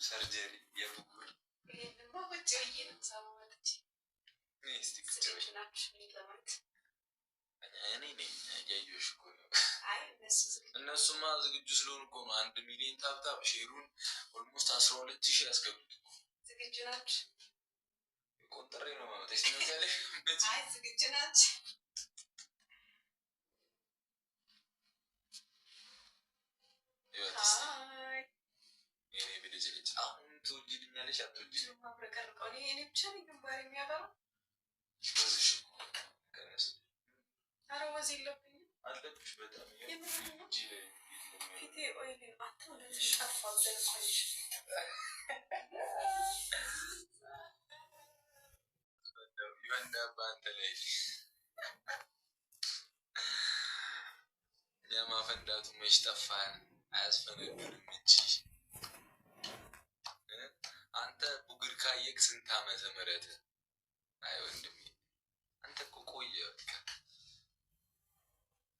ሰርጀሪ የብጉር ይሄንማ ቁጭ ብዬ ነው የምሰማው መጥቼ እስቲ ቁጭ ብዬ ናችሁ ለማለት እኔ ነኝ ያየሁሽ እኮ ነው። አይ እነሱማ ዝግጁ ስለሆኑ እኮ ነው 1 ሚሊዮን ታብታብ ሼሩን ኦልሞስት 12000 ያስገቡት እኮ። ዝግጁ ናችሁ? ቆንጥሬ ነው ማለት ነው። አይ ዝግጁ ናችሁ? አይ የኔ ብልጅ ልጅ አሁን ትወጂልኛለሽ አትወጂልኝ? ማብረቀርቀው እኔ ብቻ ነኝ ግንባር የሚያበራው። ወዝሽ ከነስ ኧረ ወዝ የለብኝም። አለብሽ በጣም ፊቴ ኦይል አታው ለዚህ ጠፋው ዘልቆሽ ይወንዳ ባንተ ላይ የማፈንዳቱ መች ጠፋን? አያስፈነድንም እንጂ አንተ ቡግር ካየክ ስንት ዓመተ ምህረት? አይ ወንድሜ አንተ እኮ ቆየ በቃ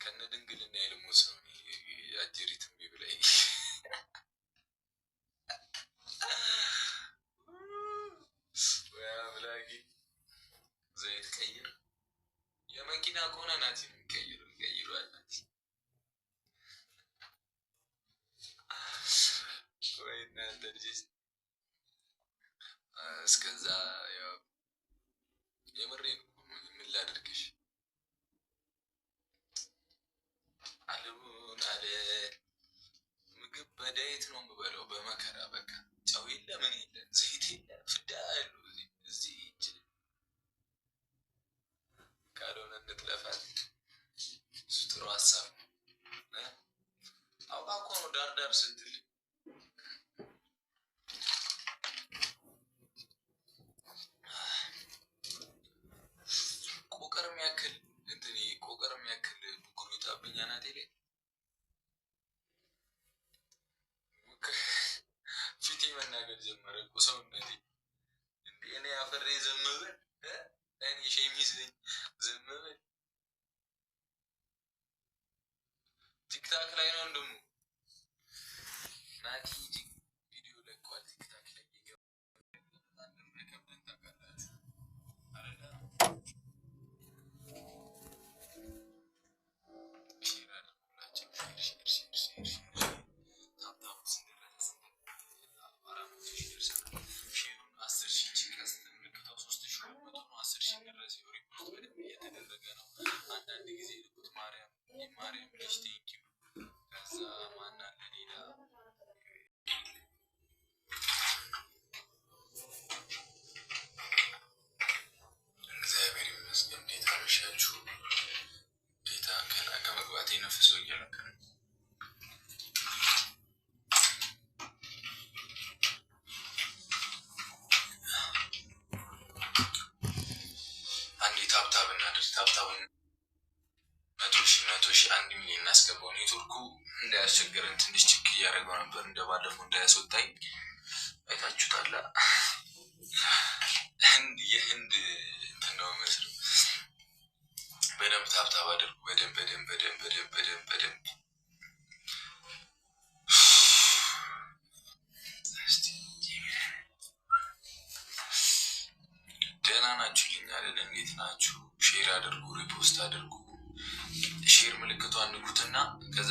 ከነ ድንግልና የልሞት ነው አጀሪት ቢብላይ ወይ አምላኬ። ዘይት ቀይር የመኪና ከሆነ ናት ቀይሩ አላት ወይ እናንተ ልጅ። እስከዛ ያው የምሬን ምን ላድርግሽ አለቡን አለ ምግብ በዳይት ነው የምበላው በመከራ በቃ ጨው የለ ምን የለ ዘይት የለ ፍዳ ያሉ እዚህ እጅ ካልሆነ እንጥለፋት። እሱ ጥሩ ሀሳብ ነው። አውቃ እኮ ነው ዳር ስትል ቆቀር የሚያክል ብጉር ይወጣብኝ አናቴ ላይ ፊቴ መናገር ጀመረ እኮ ሰውነቴ። እንዴ እኔ አፈሬ ዘመበል እኔ ሸሚዝ ነኝ ዘመበል። ቲክታክ ላይ ነው እንደሙ ናቲ ቪዲዮ ለቋል ቲክታክ ላይ እንደማይከብደን ታውቃላችሁ አይደለ? አንዳንድ ጊዜ ልኩት ማርያም ልጅ ቴንኪው። ከዛ ማን አለ ሌላ እግዚአብሔር ይመስገን። እንዴት አመሻችሁ? ጌታ ከመግባቴ ነፍሶ እያለቀ ነው። አንዴ ታብታብ እናድርግ። ታብታብን 100,000 1 ሚሊዮን እናስገባው። ኔትወርኩ እንዳያስቸግረን ትንሽ ችክ እያደረገው ነበር እንደባለፈው እንዳያስወጣኝ አይታችሁታል። የህንድ እንትን ነው መስሎ በደንብ ታብታብ አድርጉ። በደንብ ደህና ናችሁ ልኛለን። እንዴት ናችሁ? ሼር አድርጉ፣ ሪፖስት አድርጉ። ሼር ምልክቷን ንኩትና ከዛ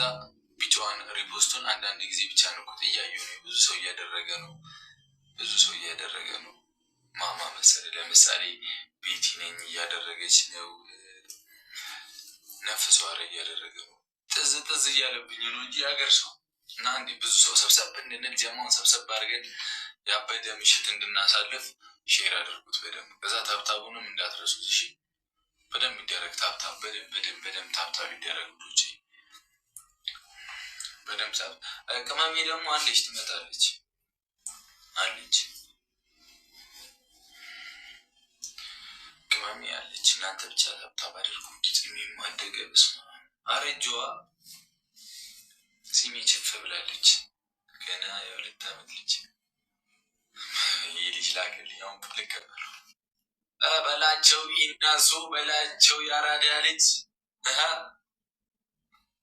ቢጫዋን ሪፖስቱን አንዳንድ ጊዜ ብቻ ንኩት። እያዩ ነው ብዙ ሰው እያደረገ ነው። ማማ መሰለ ለምሳሌ ቤቲ ነኝ እያደረገች ነው። ነፍሷ አረ እያደረገ ነው። ጥዝ እያለብኝ ነው እንጂ ሀገር ሰው እና እንዴ ብዙ ሰው ሰብሰብ እንድንል ጀማውን ሰብሰብ አድርገን ያበደ ምሽት እንድናሳልፍ ሼር አድርጉት በደንብ። ከዛ ታብታቡንም እንዳትረሱት እሺ። በደንብ ይደረግ ታብታብ፣ በደንብ ታብታብ ይደረግ ልጆቼ በደንብ ታብ። ቅመሜ ደግሞ አለች ትመጣለች አለች ቅመሜ አለች። እናንተ ብቻ ታብታብ አድርጉ። ቂጥሜ ማደገ በስማ አረጇዋ ሲሜ ችፍ ብላለች። ገና የ2 ዓመት ልጅ ይህ ልጅ ላክልኝ አሁን ልቀበሉ በላቸው ይናሱ በላቸው ያራዳ ልጅ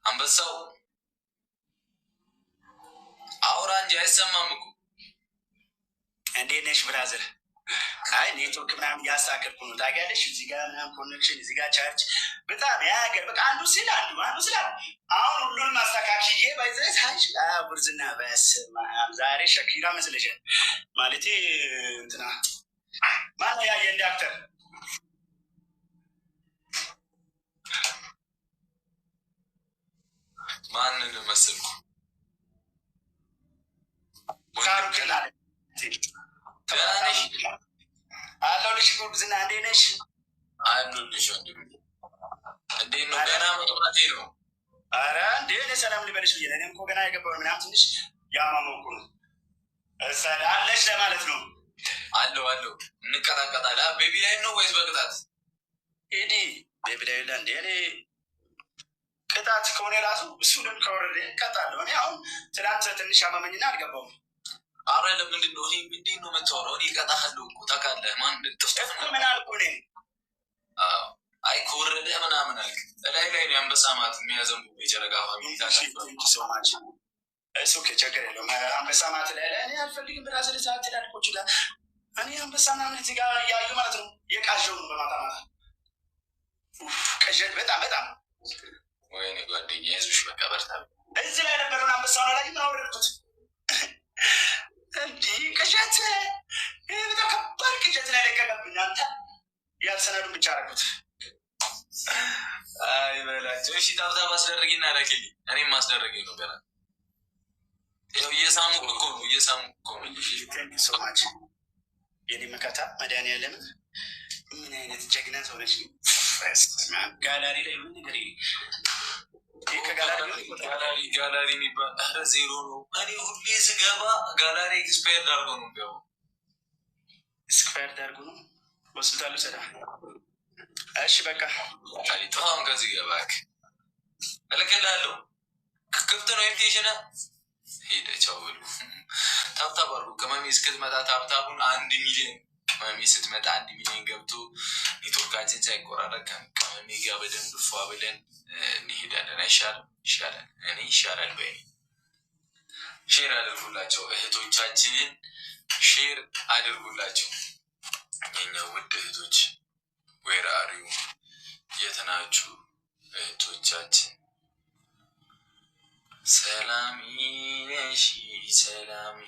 አንበሳው አውራ እንጂ አይሰማም እኮ እንዴት ነሽ ብራዘር? አይ ኔትወርክ ምናምን እያሳከርኩ ነው ታውቂያለሽ። እዚህ ጋር ምናምን ኮኔክሽን፣ እዚህ ጋር ቻርጅ በጣም ያገር በቃ አንዱ ሲል አንዱ ሲል አሁን ሁሉንም አስተካክዬ ባይዘት ሀይሽ ጉርዝና በስመ አብ ዛሬ ሸኪራ መስለሻል ማለቴ እንትና ማነው ያ የእንደ አክተር ማንን መሰልኩ? ካሩክላ አለው ልሽ ጉርዝና እንዴት ነሽ? አሉልሽ ወንድም እንዴት ነው? ገና መግባቴ ነው። አረ እንዴ ሰላም ልበልሽ ብዬ እኔም እኮ ገና የገባው ምናምን ትንሽ ያማመኩ ነው አለሽ ለማለት ነው። አለው እንቀጣቀጣለን። ቤቢ ላይ ነው ወይስ በቅጣት? ሂዲ ቤቢ ላይ ላ እንዴ እኔ ቅጣት ከሆነ ራሱ እሱንም ከወረደ እቀጣለሁ። እኔ አሁን ትናንት ትንሽ አማመኝና አልገባውም። አረ ለምንድን ነው ምንድን ነው የምታወራው? እኔ እቀጣሃለሁ እኮ ታውቃለህ። ማን ጥፍጥፍ ምን አልኩ እኔ? አይ ከወረደ ምናምን አልክ። ላይ ላይ ነው አንበሳ ማት የሚያዘንቡ የጨረቃ ፋሚሊ ሰማች። እሱ ችግር የለውም። አንበሳ ማት ላይ እኔ አልፈልግም። ብራዘር ሰዓት ላልቆ ይችላል። እኔ አንበሳ ምናምን እዚህ ጋር እያዩ ማለት ነው የቃዣው ነው በማታ ማታ ቀዠት በጣም ወይኔ ጓደኛ የህዝብሽ በቃ በርታ። እዚህ ላይ ነበረውን አንበሳ ላይ ማውረድኩት እንዲህ ቅዠት በጣም ከባድ ቅዠት ላይ ለቀቀብኝ። አንተ ያልሰነዱን ብቻ አደረጉት። አይ በላቸው። እሺ ታብታብ አስደረጊና ላኪልኝ። እኔም ማስደረገኝ ነው ገና። ይኸው እየሳሙክ እኮ ነው። ሰማች የኔ መከታ መድኃኒዓለም ምን አይነት ጀግና ሰው ነች። ጋላሪ ላይ ምን ነገር ጋላሪ የሚባል ኧረ ዜሮ ነው። እኔ ሁሌ ስገባ ጋላሪ ኤክስፓየር ዳርጎ ነው ገባ። ኤክስፓየር ዳርጎ ነው ሆስፒታሉ ሰዳ። እሺ በቃ አሁን ከዚህ ገባክ እልክልሃለሁ። ክፍት ነው ኢንቪቴሽን። ሄደ ቻው በሉ። ታብታብ አድርጉ። ከማሚ እስክትመጣ ታብታቡን 1 ሚሊዮን ከማሚ ስትመጣ 1 ሚሊዮን ገብቶ ኔትወርካችን ሳይቆራረጥ ከማሚ ጋር በደንብ ፏ ብለን እንሄዳለን። ይሻላል። እኔ ይሻላል በይ። ሼር አድርጉላቸው፣ እህቶቻችንን ሼር አድርጉላቸው። የኛ ውድ እህቶች ዌር አር ዩ? የት ናችሁ እህቶቻችን? ሰላሚ ነሽ ሰላሚ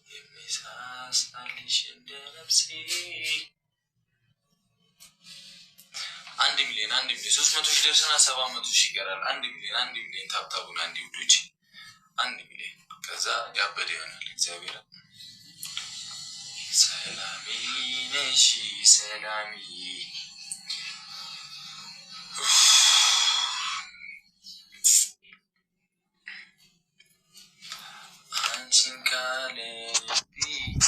የሚሳሳልሽ እንደ ነፍሴ። 1 ሚሊዮን 300 ሺህ ደርሰና 700 ሺህ ይቀራል። 1 ሚሊዮን ታብታቡን አንድ ውዶች 1 ሚሊዮን ከዛ ያበደ ይሆናል። እግዚአብሔር ሰላሚ ነሽ ሰላሚ አንቺን ካለብኝ